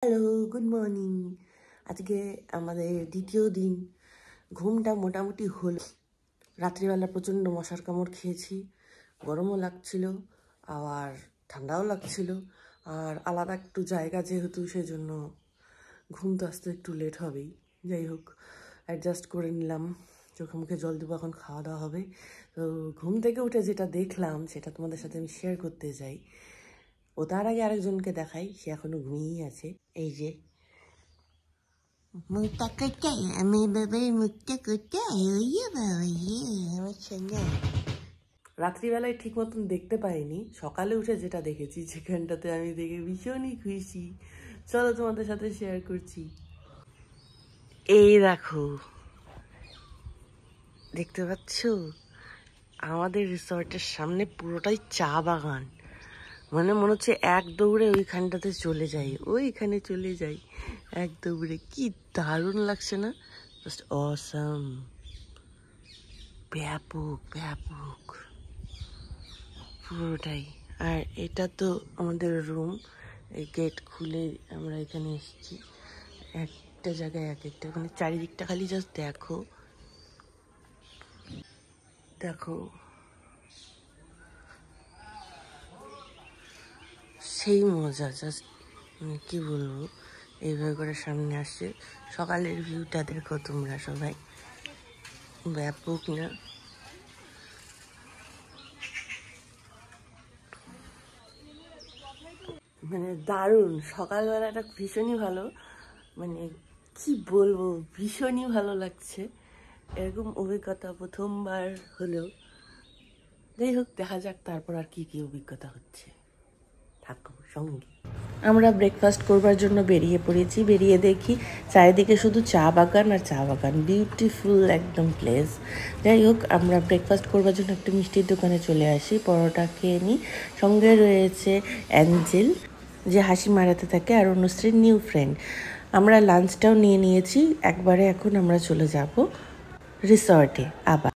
Hello, good morning. আজকে আমাদের দ্বিতীয় দিন। ঘুমটা মোটামুটি হলো। রাত্রিবেলা প্রচণ্ড মশার কামড় খেয়েছি, গরমও লাগছিল আবার ঠান্ডাও লাগছিল। আর আলাদা একটু জায়গা যেহেতু, সেজন্য ঘুম তো আসতে একটু লেট হবেই। যাই হোক, অ্যাডজাস্ট করে নিলাম। চোখে মুখে জল দেবো, এখন খাওয়া দাওয়া হবে। তো ঘুম থেকে উঠে যেটা দেখলাম সেটা তোমাদের সাথে আমি শেয়ার করতে চাই। ও তার আগে আরেকজনকে দেখাই, সে এখনো ঘুমিয়েই আছে। এই যে মুখটা কোথায়, আমার বাবার মুখটা কোথায়? ওইয়ে বাবা, আমার সোনা। রাত্রিবেলায় ঠিক মতন দেখতে পাইনি, সকালে উঠে যেটা দেখেছি যেখানটাতে আমি দেখে ভীষণই খুশি। চলো তোমাদের সাথে শেয়ার করছি। এই দেখো, দেখতে পাচ্ছ আমাদের রিসর্টের সামনে পুরোটাই চা বাগান। মনে হচ্ছে এক দৌড়ে ওইখানটাতে চলে যাই, ওইখানে চলে যাই এক দৌড়ে। কি দারুণ লাগছে না? জাস্ট অসাম, ব্যাপক ব্যাপক পুরোটাই। আর এটা তো আমাদের রুম। এই গেট খুলে আমরা এখানে এসেছি। একটা জায়গায় এক একটা, মানে চারিদিকটা খালি জাস্ট দেখো দেখো, সেই মজা। জাস্ট কি বলবো, এইভাবে করে সামনে আসছে। সকালের ভিউটা দেখো তোমরা সবাই, ব্যাপক না? মানে দারুণ। সকালবেলাটা ভীষণই ভালো, মানে কি বলবো, ভীষণই ভালো লাগছে। এরকম অভিজ্ঞতা প্রথমবার হলেও। যাই হোক, দেখা যাক তারপর আর কি কি অভিজ্ঞতা হচ্ছে। থাকো সঙ্গে। আমরা ব্রেকফাস্ট করবার জন্য বেরিয়ে পড়েছি। বেরিয়ে দেখি চারিদিকে শুধু চা বাগান আর চা বাগান, বিউটিফুল একদম প্লেস। যাই হোক, আমরা ব্রেকফাস্ট করবার জন্য একটা মিষ্টির দোকানে চলে আসি, পরোটা খেয়ে নিই। সঙ্গে রয়েছে অ্যাঞ্জেল, যে হাসি মারাতে থাকে, আর অনুশ্রীর নিউ ফ্রেন্ড। আমরা লাঞ্চটাও নিয়ে নিয়েছি একবারে। এখন আমরা চলে যাব রিসর্টে আবার।